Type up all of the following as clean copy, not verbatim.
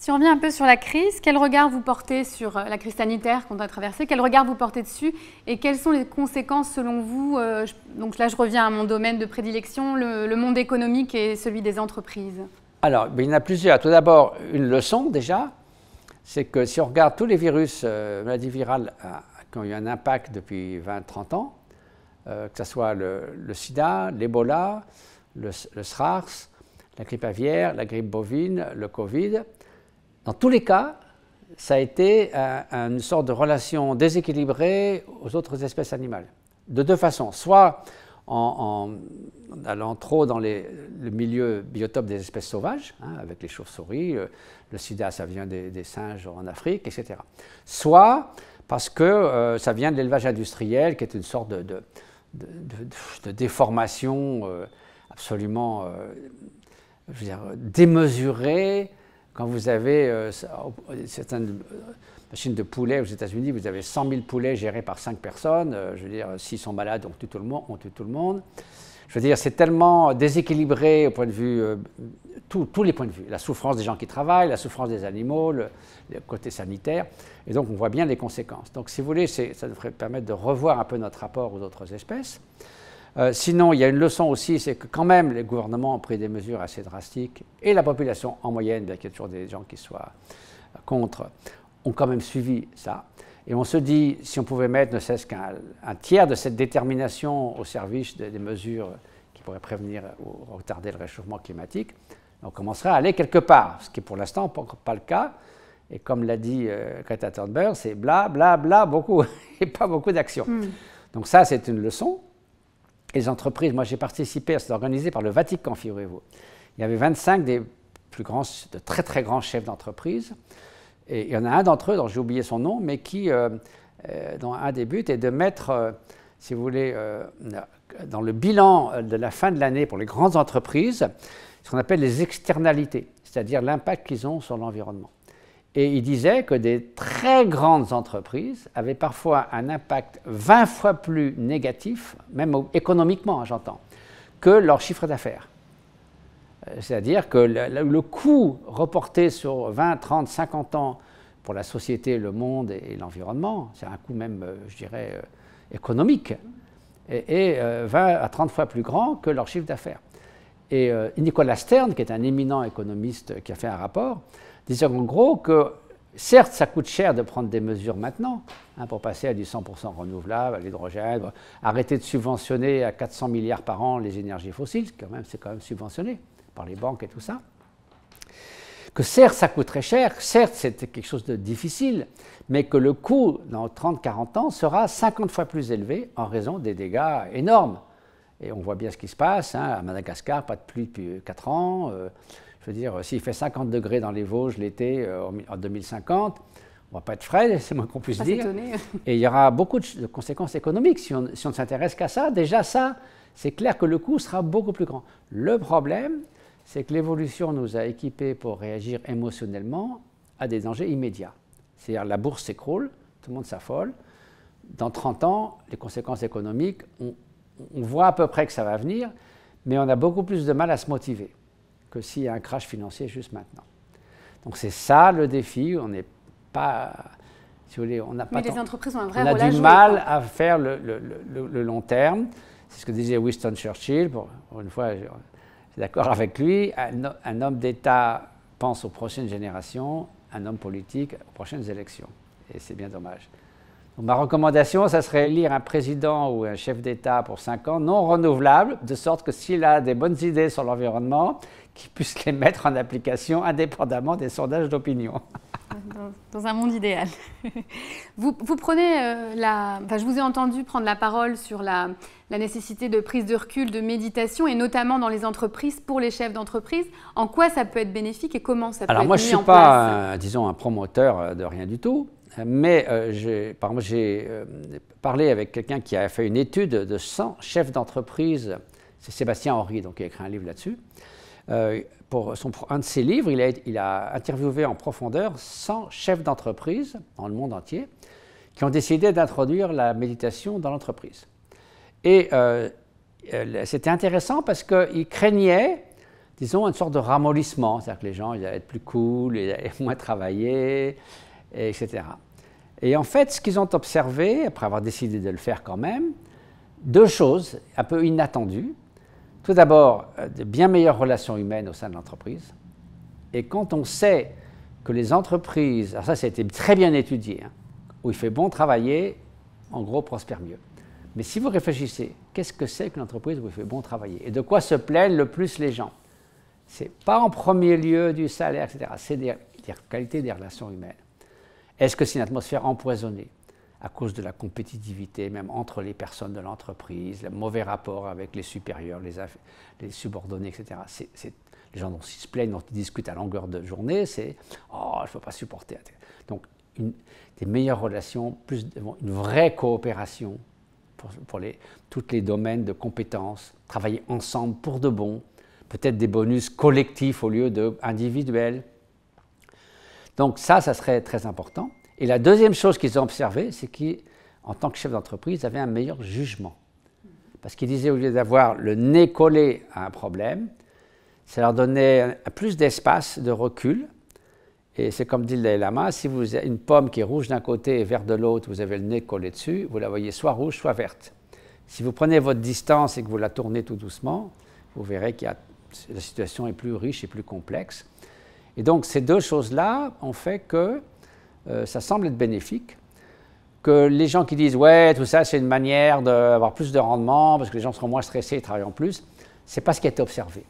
Si on revient un peu sur la crise, quel regard vous portez sur la crise sanitaire qu'on a traversée? Quel regard vous portez dessus? Et quelles sont les conséquences selon vous? Donc là, je reviens à mon domaine de prédilection, le monde économique et celui des entreprises. Alors, il y en a plusieurs. Tout d'abord, une leçon déjà, c'est que si on regarde tous les virus, maladies virales qui ont eu un impact depuis 20-30 ans, que ce soit le sida, l'Ebola, le SRAS, la grippe aviaire, la grippe bovine, le Covid, dans tous les cas, ça a été une sorte de relation déséquilibrée aux autres espèces animales. De deux façons, soit en allant trop dans le milieu biotope des espèces sauvages, hein, avec les chauves-souris, le sida ça vient des singes en Afrique, etc. Soit parce que ça vient de l'élevage industriel, qui est une sorte de déformation absolument je veux dire, démesurée. Quand vous avez certaines machines de poulets aux États-Unis, vous avez 100 000 poulets gérés par 5 personnes. Je veux dire, s'ils sont malades, on tue tout le monde. Je veux dire, c'est tellement déséquilibré au point de vue, tous les points de vue. La souffrance des gens qui travaillent, la souffrance des animaux, le côté sanitaire. Et donc, on voit bien les conséquences. Donc, si vous voulez, ça devrait permettre de revoir un peu notre rapport aux autres espèces. Sinon, il y a une leçon aussi, c'est que quand même les gouvernements ont pris des mesures assez drastiques et la population en moyenne, bien qu'il y ait toujours des gens qui soient contre, ont quand même suivi ça. Et on se dit, si on pouvait mettre ne serait-ce qu'un tiers de cette détermination au service des mesures qui pourraient prévenir ou retarder le réchauffement climatique, on commencerait à aller quelque part, ce qui est pour l'instant pas le cas. Et comme l'a dit Greta Thunberg, c'est bla bla bla beaucoup et pas beaucoup d'action. Donc ça, c'est une leçon. Les entreprises, moi j'ai participé, c'est organisé par le Vatican, figurez-vous. Il y avait 25 des plus grands, de très très grands chefs d'entreprise. Et il y en a un d'entre eux, dont j'ai oublié son nom, mais qui, dont un des buts est de mettre, si vous voulez, dans le bilan de la fin de l'année pour les grandes entreprises, ce qu'on appelle les externalités, c'est-à-dire l'impact qu'ils ont sur l'environnement. Et il disait que des très grandes entreprises avaient parfois un impact 20 fois plus négatif, même économiquement, hein, j'entends, que leur chiffre d'affaires. C'est-à-dire que le coût reporté sur 20, 30, 50 ans pour la société, le monde et l'environnement, c'est un coût même, je dirais, économique, est 20 à 30 fois plus grand que leur chiffre d'affaires. Et Nicolas Stern, qui est un éminent économiste qui a fait un rapport, disait en gros que certes, ça coûte cher de prendre des mesures maintenant, hein, pour passer à du 100% renouvelable, à l'hydrogène, arrêter de subventionner à 400 milliards par an les énergies fossiles, c'est quand même subventionné par les banques et tout ça. Que certes, ça coûte très cher, certes, c'est quelque chose de difficile, mais que le coût dans 30-40 ans sera 50 fois plus élevé en raison des dégâts énormes. Et on voit bien ce qui se passe, hein, à Madagascar, pas de pluie depuis 4 ans. Je veux dire, s'il fait 50 degrés dans les Vosges l'été en 2050, on ne va pas être frais, c'est moins qu'on puisse dire. Et il y aura beaucoup de conséquences économiques si on ne s'intéresse qu'à ça. Déjà ça, c'est clair que le coût sera beaucoup plus grand. Le problème, c'est que l'évolution nous a équipés pour réagir émotionnellement à des dangers immédiats. C'est-à-dire la bourse s'écroule, tout le monde s'affole. Dans 30 ans, les conséquences économiques, on voit à peu près que ça va venir, mais on a beaucoup plus de mal à se motiver que s'il y a un crash financier juste maintenant. Donc c'est ça le défi, on n'est pas, si vous voulez, on n'a pas... Mais les entreprises ont un vrai rôle à jouer. On a du mal à faire le long terme, c'est ce que disait Winston Churchill, pour une fois, je suis d'accord avec lui, un homme d'État pense aux prochaines générations, un homme politique aux prochaines élections, et c'est bien dommage. Donc, ma recommandation, ça serait élire un président ou un chef d'État pour 5 ans, non renouvelable, de sorte que s'il a des bonnes idées sur l'environnement, qu'il puisse les mettre en application indépendamment des sondages d'opinion. Dans un monde idéal. Vous prenez je vous ai entendu prendre la parole sur la nécessité de prise de recul, de méditation, et notamment dans les entreprises, pour les chefs d'entreprise. En quoi ça peut être bénéfique et comment ça peut être mis en place? Alors moi, je ne suis pas, disons, un promoteur de rien du tout. Mais par exemple, j'ai parlé avec quelqu'un qui a fait une étude de 100 chefs d'entreprise, c'est Sébastien Horry, donc, qui a écrit un livre là-dessus. Pour un de ses livres, il a interviewé en profondeur 100 chefs d'entreprise dans le monde entier qui ont décidé d'introduire la méditation dans l'entreprise. Et c'était intéressant parce qu'ils craignaient disons, une sorte de ramollissement, c'est-à-dire que les gens ils allaient être plus cool, ils allaient moins travailler, etc. Et en fait, ce qu'ils ont observé, après avoir décidé de le faire quand même, deux choses un peu inattendues. Tout d'abord, de bien meilleures relations humaines au sein de l'entreprise. Et quand on sait que les entreprises, alors ça a été très bien étudié, hein, où il fait bon travailler, en gros, prospère mieux. Mais si vous réfléchissez, qu'est-ce que c'est qu'une entreprise où il fait bon travailler? Et de quoi se plaignent le plus les gens? Ce n'est pas en premier lieu du salaire, etc. C'est des qualités des relations humaines. Est-ce que c'est une atmosphère empoisonnée à cause de la compétitivité, même entre les personnes de l'entreprise, le mauvais rapport avec les supérieurs, les subordonnés, etc. Les gens dont ils se plaignent, dont ils discutent à longueur de journée, c'est « Oh, je ne peux pas supporter ». Donc, des meilleures relations, une vraie coopération pour tous les domaines de compétences, travailler ensemble pour de bon, peut-être des bonus collectifs au lieu d'individuels. Donc ça serait très important. Et la deuxième chose qu'ils ont observée, c'est qu'en tant que chef d'entreprise, ils avaient un meilleur jugement. Parce qu'ils disaient, au lieu d'avoir le nez collé à un problème, ça leur donnait plus d'espace, de recul. Et c'est comme dit le Dalai Lama, si vous avez une pomme qui est rouge d'un côté et verte de l'autre, vous avez le nez collé dessus, vous la voyez soit rouge, soit verte. Si vous prenez votre distance et que vous la tournez tout doucement, vous verrez que la situation est plus riche et plus complexe. Et donc ces deux choses-là ont fait que ça semble être bénéfique, que les gens qui disent « ouais, tout ça c'est une manière d'avoir plus de rendement parce que les gens seront moins stressés et travailleront plus », ce n'est pas ce qui a été observé.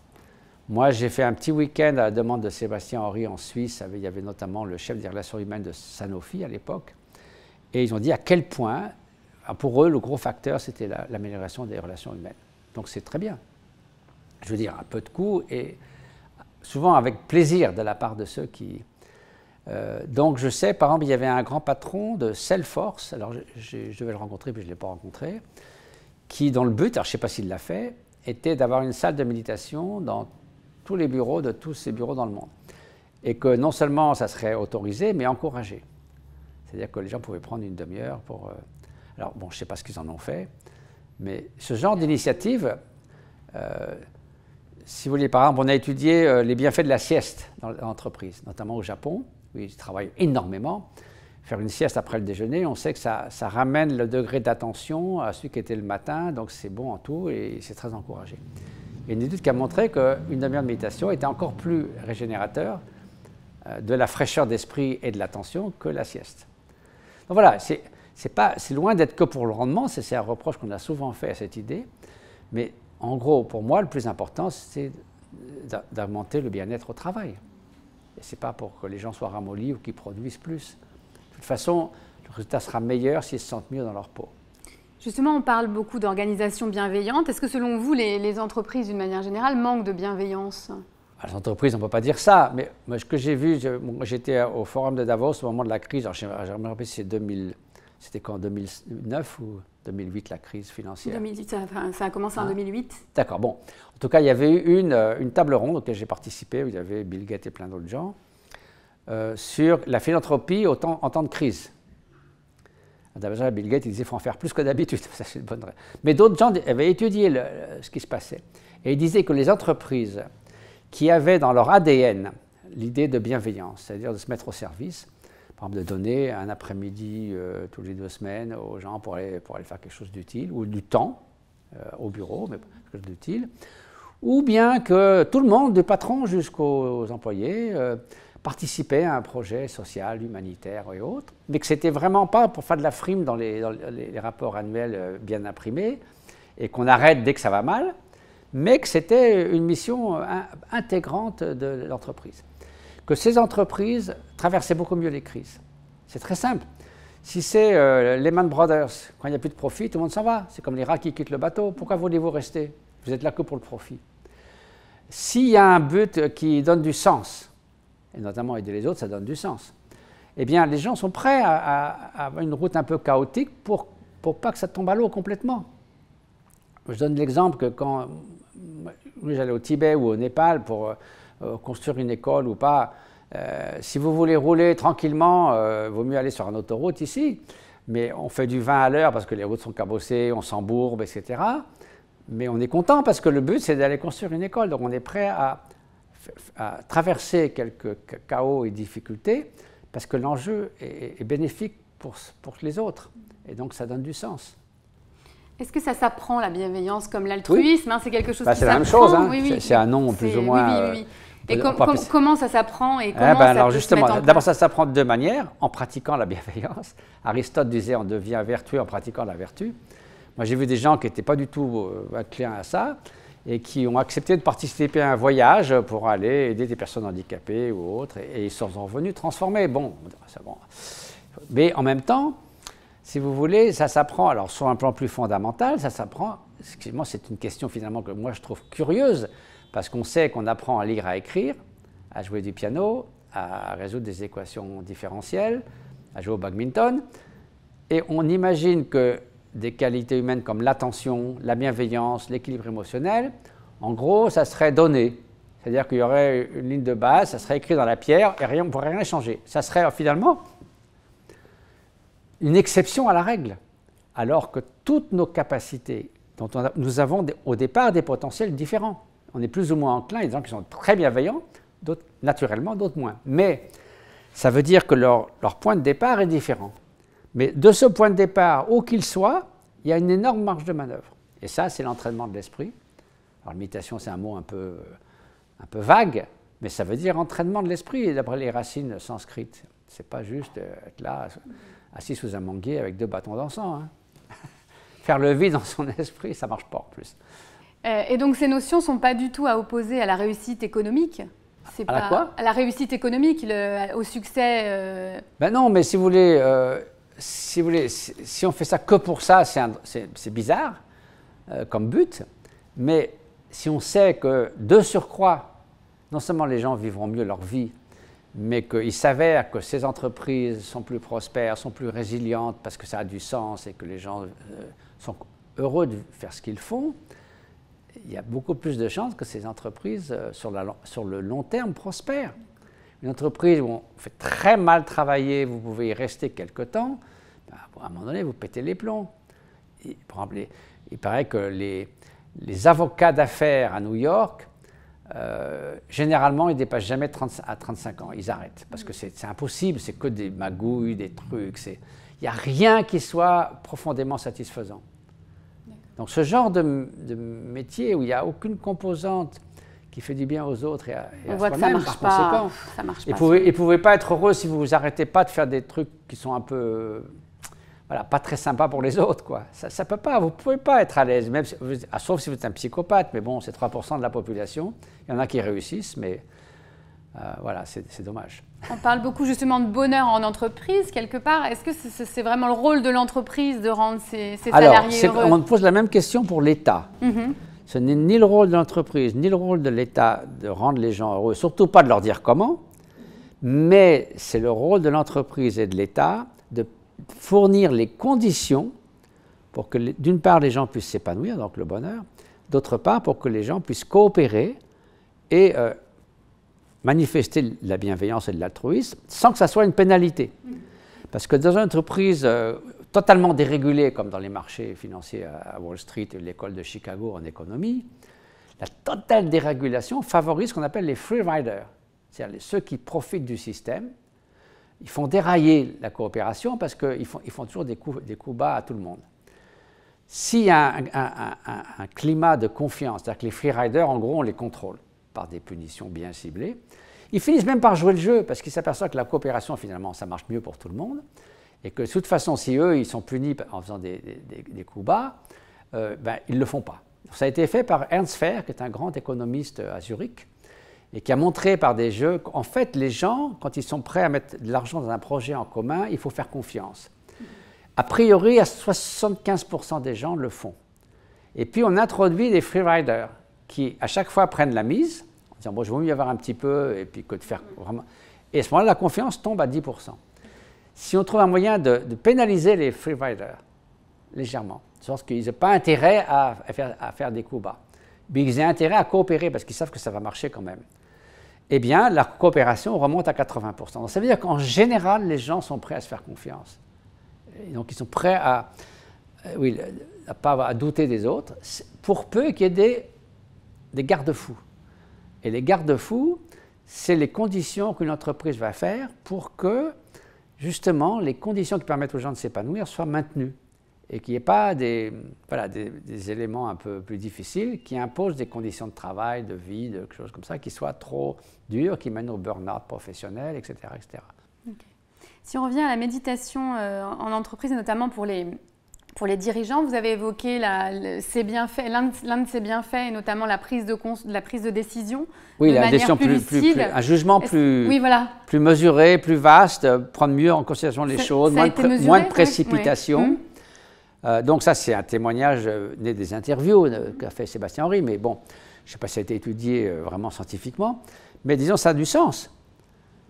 Moi, j'ai fait un petit week-end à la demande de Sébastien Horry en Suisse. Il y avait notamment le chef des relations humaines de Sanofi à l'époque. Et ils ont dit à quel point, pour eux, le gros facteur, c'était l'amélioration des relations humaines. Donc c'est très bien. Je veux dire, un peu de coût et souvent avec plaisir de la part de ceux qui... donc je sais, par exemple, il y avait un grand patron de Salesforce, alors je devais le rencontrer, puis je ne l'ai pas rencontré, dont le but, alors je ne sais pas s'il l'a fait, était d'avoir une salle de méditation dans tous les bureaux de tous ces bureaux dans le monde. Et que non seulement ça serait autorisé, mais encouragé. C'est-à-dire que les gens pouvaient prendre une demi-heure pour... alors bon, je ne sais pas ce qu'ils en ont fait, mais ce genre d'initiative, si vous voulez, par exemple, on a étudié les bienfaits de la sieste dans l'entreprise, notamment au Japon, où ils travaillent énormément. Faire une sieste après le déjeuner, on sait que ça ramène le degré d'attention à celui qui était le matin, donc c'est bon en tout et c'est très encouragé. Il y a une étude qui a montré qu'une demi-heure de méditation était encore plus régénérateur de la fraîcheur d'esprit et de l'attention que la sieste. Donc voilà, c'est loin d'être que pour le rendement, c'est un reproche qu'on a souvent fait à cette idée, mais en gros, pour moi, le plus important, c'est d'augmenter le bien-être au travail. Et ce n'est pas pour que les gens soient ramollis ou qu'ils produisent plus. De toute façon, le résultat sera meilleur s'ils se sentent mieux dans leur peau. Justement, on parle beaucoup d'organisation bienveillante. Est-ce que selon vous, les entreprises, d'une manière générale, manquent de bienveillance? Les entreprises, on ne peut pas dire ça, mais ce que j'ai vu, j'étais au forum de Davos au moment de la crise, alors je me rappelle si c'était quand, 2009 ou 2008, la crise financière? 2008, ça a commencé en 2008. D'accord, bon. En tout cas, il y avait eu une table ronde auquel j'ai participé, où il y avait Bill Gates et plein d'autres gens, sur la philanthropie en temps de crise. D'abord, Bill Gates il disait qu'il faut en faire plus que d'habitude. Ça, c'est une bonne... Mais d'autres gens avaient étudié ce qui se passait. Et ils disaient que les entreprises qui avaient dans leur ADN l'idée de bienveillance, c'est-à-dire de se mettre au service, par exemple de donner un après-midi tous les 2 semaines aux gens pour aller faire quelque chose d'utile, ou du temps au bureau, mais quelque chose d'utile, ou bien que tout le monde, du patron jusqu'aux employés, participait à un projet social, humanitaire et autres, mais que ce n'était vraiment pas pour faire de la frime dans les rapports annuels bien imprimés, et qu'on arrête dès que ça va mal, mais que c'était une mission intégrante de l'entreprise. Que ces entreprises traversaient beaucoup mieux les crises. C'est très simple. Si c'est Lehman Brothers, quand il n'y a plus de profit, tout le monde s'en va. C'est comme les rats qui quittent le bateau. Pourquoi voulez-vous rester? Vous êtes là que pour le profit. S'il y a un but qui donne du sens, et notamment aider les autres, ça donne du sens, eh bien, les gens sont prêts à avoir une route un peu chaotique pour pas que ça tombe à l'eau complètement. Je donne l'exemple que quand j'allais au Tibet ou au Népal pour construire une école ou pas, si vous voulez rouler tranquillement, vaut mieux aller sur une autoroute ici, mais on fait du 20 à l'heure parce que les routes sont cabossées, on s'embourbe, etc. Mais on est content parce que le but, c'est d'aller construire une école, donc on est prêt à traverser quelques chaos et difficultés parce que l'enjeu est bénéfique pour les autres. Et donc, ça donne du sens. Est-ce que ça s'apprend, la bienveillance, comme l'altruisme? C'est quelque chose qui c'est la même s'apprend. chose. Oui. C'est un nom plus ou moins... Oui. Et comment ça s'apprend et comment alors peut se mettre en place? d'abord, ça s'apprend de deux manières. En pratiquant la bienveillance. Aristote disait on devient vertueux en pratiquant la vertu. Moi, j'ai vu des gens qui n'étaient pas du tout inclins à ça et qui ont accepté de participer à un voyage pour aller aider des personnes handicapées ou autres. Et ils sont revenus transformés. Bon, c'est bon. Mais en même temps, si vous voulez, ça s'apprend, alors sur un plan plus fondamental, ça s'apprend, excusez-moi, c'est une question finalement que moi je trouve curieuse, parce qu'on sait qu'on apprend à lire, à écrire, à jouer du piano, à résoudre des équations différentielles, à jouer au badminton, et on imagine que des qualités humaines comme l'attention, la bienveillance, l'équilibre émotionnel, en gros, ça serait donné. C'est-à-dire qu'il y aurait une ligne de base, ça serait écrit dans la pierre, et on ne pourrait rien changer. Ça serait finalement une exception à la règle, alors que toutes nos capacités, dont nous avons au départ des potentiels différents. On est plus ou moins enclin, il y a des gens qui sont très bienveillants, d'autres naturellement, d'autres moins. Mais ça veut dire que leur point de départ est différent. Mais de ce point de départ, où qu'il soit, il y a une énorme marge de manœuvre. Et ça, c'est l'entraînement de l'esprit. Alors, méditation, c'est un mot un peu vague, mais ça veut dire entraînement de l'esprit, d'après les racines sanskrites. Ce n'est pas juste être là, assis sous un manguier avec 2 bâtons d'encens. Faire le vide dans son esprit, ça ne marche pas en plus. Et donc ces notions ne sont pas du tout à opposer à la réussite économique? À la réussite économique, au succès Ben non, mais si vous voulez, si on fait ça que pour ça, c'est bizarre comme but. Mais si on sait que de surcroît, non seulement les gens vivront mieux leur vie, mais qu'il s'avère que ces entreprises sont plus prospères, sont plus résilientes parce que ça a du sens et que les gens sont heureux de faire ce qu'ils font, il y a beaucoup plus de chances que ces entreprises, sur le long terme, prospèrent. Une entreprise où on fait très mal travailler, vous pouvez y rester quelque temps, ben, à un moment donné, vous pétez les plombs. Par exemple, il paraît que les avocats d'affaires à New York, généralement, ils ne dépassent jamais à 35 ans. Ils arrêtent parce que c'est impossible, c'est que des magouilles, des trucs. Il n'y a rien qui soit profondément satisfaisant. Donc ce genre de métier où il n'y a aucune composante qui fait du bien aux autres et à soi-même, par conséquent. Ça marche pas. Et vous ne pouvez pas être heureux si vous vous arrêtez pas de faire des trucs qui sont un peu... voilà, pas très sympa pour les autres, quoi. Ça peut pas, vous ne pouvez pas être à l'aise, même sauf si vous êtes un psychopathe, mais bon, c'est 3% de la population. Il y en a qui réussissent, mais voilà, c'est dommage. On parle beaucoup justement de bonheur en entreprise, quelque part. Est-ce que c'est vraiment le rôle de l'entreprise de rendre ses salariés heureux? On pose la même question pour l'État. Ce n'est ni le rôle de l'entreprise, ni le rôle de l'État de rendre les gens heureux, surtout pas de leur dire comment, mais c'est le rôle de l'entreprise et de l'État de fournir les conditions pour que, d'une part, les gens puissent s'épanouir, donc le bonheur, d'autre part, pour que les gens puissent coopérer et manifester la bienveillance et de l'altruisme sans que ça soit une pénalité. Parce que dans une entreprise totalement dérégulée, comme dans les marchés financiers à Wall Street et l'école de Chicago en économie, la totale dérégulation favorise ce qu'on appelle les free riders, c'est-à-dire ceux qui profitent du système. Ils font dérailler la coopération parce qu'ils font toujours des coups bas à tout le monde. S'il y a un climat de confiance, c'est-à-dire que les free riders, en gros, on les contrôle par des punitions bien ciblées, ils finissent même par jouer le jeu parce qu'ils s'aperçoivent que la coopération, finalement, ça marche mieux pour tout le monde et que de toute façon, si eux, ils sont punis en faisant des coups bas, ben, ils ne le font pas. Ça a été fait par Ernst Fehr, qui est un grand économiste à Zurich, et qui a montré par des jeux qu'en fait, les gens, quand ils sont prêts à mettre de l'argent dans un projet en commun, il faut faire confiance. A priori, à 75% des gens le font. Et puis, on introduit des free riders qui, à chaque fois, prennent la mise, en disant, bon, je veux mieux y avoir un petit peu, et puis que de faire vraiment... Et à ce moment-là, la confiance tombe à 10%. Si on trouve un moyen de pénaliser les free riders, légèrement, parce qu'ils n'ont pas intérêt à faire des coups bas, mais ils ont intérêt à coopérer, parce qu'ils savent que ça va marcher quand même, eh bien, la coopération remonte à 80%. Donc, ça veut dire qu'en général, les gens sont prêts à se faire confiance. Et donc, ils sont prêts à douter des autres, pour peu qu'il y ait des garde-fous. Et les garde-fous, c'est les conditions qu'une entreprise va faire pour que, justement, les conditions qui permettent aux gens de s'épanouir soient maintenues. Et qu'il n'y ait pas des éléments un peu plus difficiles qui imposent des conditions de travail, de vie, de choses comme ça, qui soient trop dures, qui mènent au burn-out professionnel, etc. etc. Okay. Si on revient à la méditation en entreprise, et notamment pour les dirigeants, vous avez évoqué l'un de ses bienfaits, et notamment la prise de décision. Oui, de la décision un jugement oui, voilà. plus mesuré, plus vaste, prendre mieux en considération les choses, moins de précipitation. Oui. Donc ça, c'est un témoignage né des interviews qu'a fait Sébastien Horry, mais bon, je ne sais pas si ça a été étudié vraiment scientifiquement, mais disons, ça a du sens.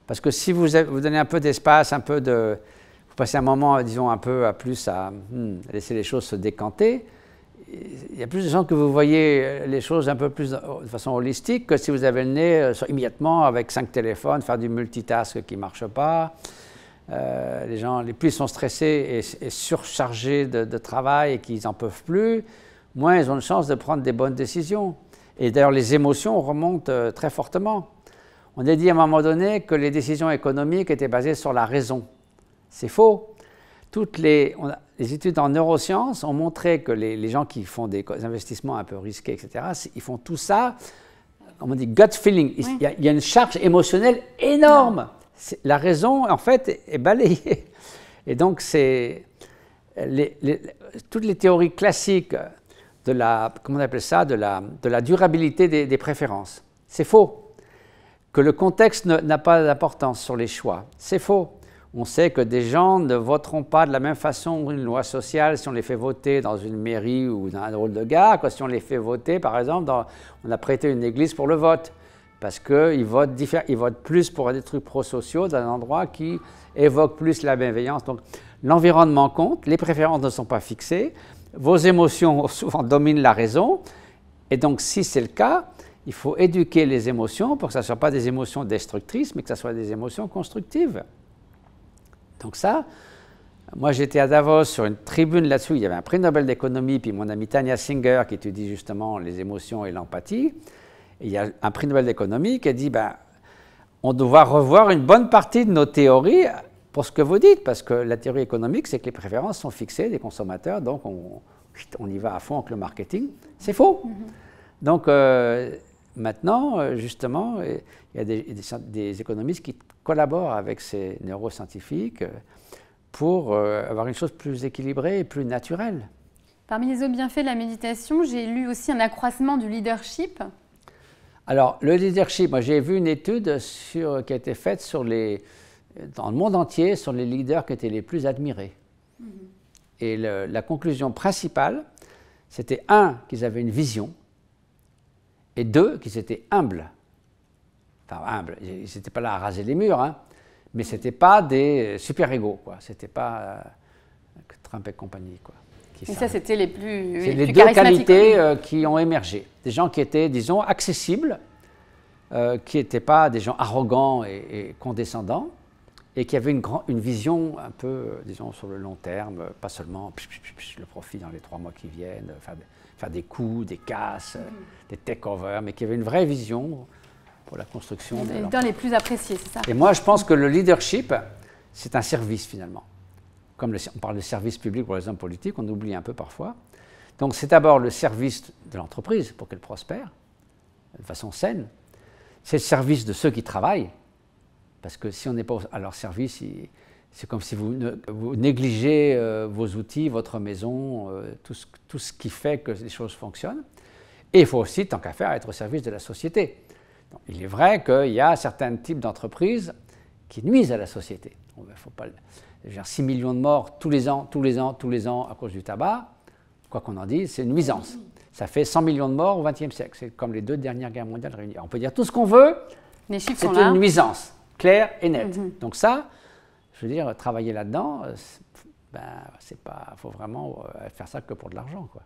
Parce que si vous donnez un peu d'espace, vous passez un moment, disons, un peu à laisser les choses se décanter, il y a plus de gens que vous voyez les choses un peu plus de façon holistique que si vous avez le nez immédiatement avec 5 téléphones, faire du multitask qui ne marche pas. Les plus ils sont stressés et surchargés de travail et qu'ils n'en peuvent plus, moins ils ont une chance de prendre des bonnes décisions. Et d'ailleurs, les émotions remontent très fortement. On a dit à un moment donné que les décisions économiques étaient basées sur la raison. C'est faux. Les études en neurosciences ont montré que les gens qui font des investissements un peu risqués, etc., ils font tout ça, comme on dit, gut feeling. Oui. Il y a une charge émotionnelle énorme. La raison, en fait, est balayée. Et donc, toutes les théories classiques de comment on appelle ça, de la durabilité des préférences, c'est faux. Que le contexte n'a pas d'importance sur les choix, c'est faux. On sait que des gens ne voteront pas de la même façon une loi sociale si on les fait voter dans une mairie ou dans un drôle de gare que si on les fait voter, par exemple, on a prêté une église pour le vote. Parce qu'ils votent plus pour des trucs prosociaux dans un endroit qui évoque plus la bienveillance. Donc l'environnement compte, les préférences ne sont pas fixées, vos émotions souvent dominent la raison. Et donc si c'est le cas, il faut éduquer les émotions pour que ce ne soient pas des émotions destructrices, mais que ce soit des émotions constructives. Donc ça, moi j'étais à Davos sur une tribune là-dessus, il y avait un prix Nobel d'économie, puis mon ami Tania Singer qui étudie justement les émotions et l'empathie. Et il y a un prix Nobel d'économie qui a dit on doit revoir une bonne partie de nos théories pour ce que vous dites, parce que la théorie économique, c'est que les préférences sont fixées des consommateurs, donc on y va à fond avec le marketing. C'est faux. Mm-hmm. Donc maintenant, justement, il y a des économistes qui collaborent avec ces neuroscientifiques pour avoir une chose plus équilibrée et plus naturelle. Parmi les autres bienfaits de la méditation, j'ai lu aussi un accroissement du leadership. Alors, le leadership, moi j'ai vu une étude qui a été faite dans le monde entier sur les leaders qui étaient les plus admirés. Mm-hmm. Et la conclusion principale, c'était qu'ils avaient une vision, et 2, qu'ils étaient humbles. Enfin, humbles, ils n'étaient pas là à raser les murs, hein, mais ce n'étaient pas des super-égaux, quoi. Ce n'était pas Trump et compagnie, quoi. Et ça, c'était les plus C'est les 2 qualités qui ont émergé. Des gens qui étaient, disons, accessibles, qui n'étaient pas des gens arrogants et condescendants, et qui avaient une vision un peu, disons, sur le long terme, pas seulement le profit dans les 3 mois qui viennent, faire des coups, des casses, des take-overs, mais qui avaient une vraie vision pour la construction. Les leaders les plus appréciés, c'est ça. Et moi, je pense que le leadership, c'est un service, finalement. Comme on parle de service public pour les hommes politiques, on oublie un peu parfois. Donc c'est d'abord le service de l'entreprise pour qu'elle prospère de façon saine. C'est le service de ceux qui travaillent, parce que si on n'est pas à leur service, c'est comme si vous négligez vos outils, votre maison, tout ce qui fait que les choses fonctionnent. Et il faut aussi, tant qu'à faire, être au service de la société. Donc, il est vrai qu'il y a certains types d'entreprises qui nuisent à la société. Il ne faut pas... 6 millions de morts tous les ans à cause du tabac, quoi qu'on en dise, c'est une nuisance. Ça fait 100 millions de morts au XXe siècle. C'est comme les 2 dernières guerres mondiales réunies. On peut dire tout ce qu'on veut, c'est une nuisance, claire et nette. Donc ça, je veux dire, travailler là-dedans, faut vraiment faire ça que pour de l'argent, quoi.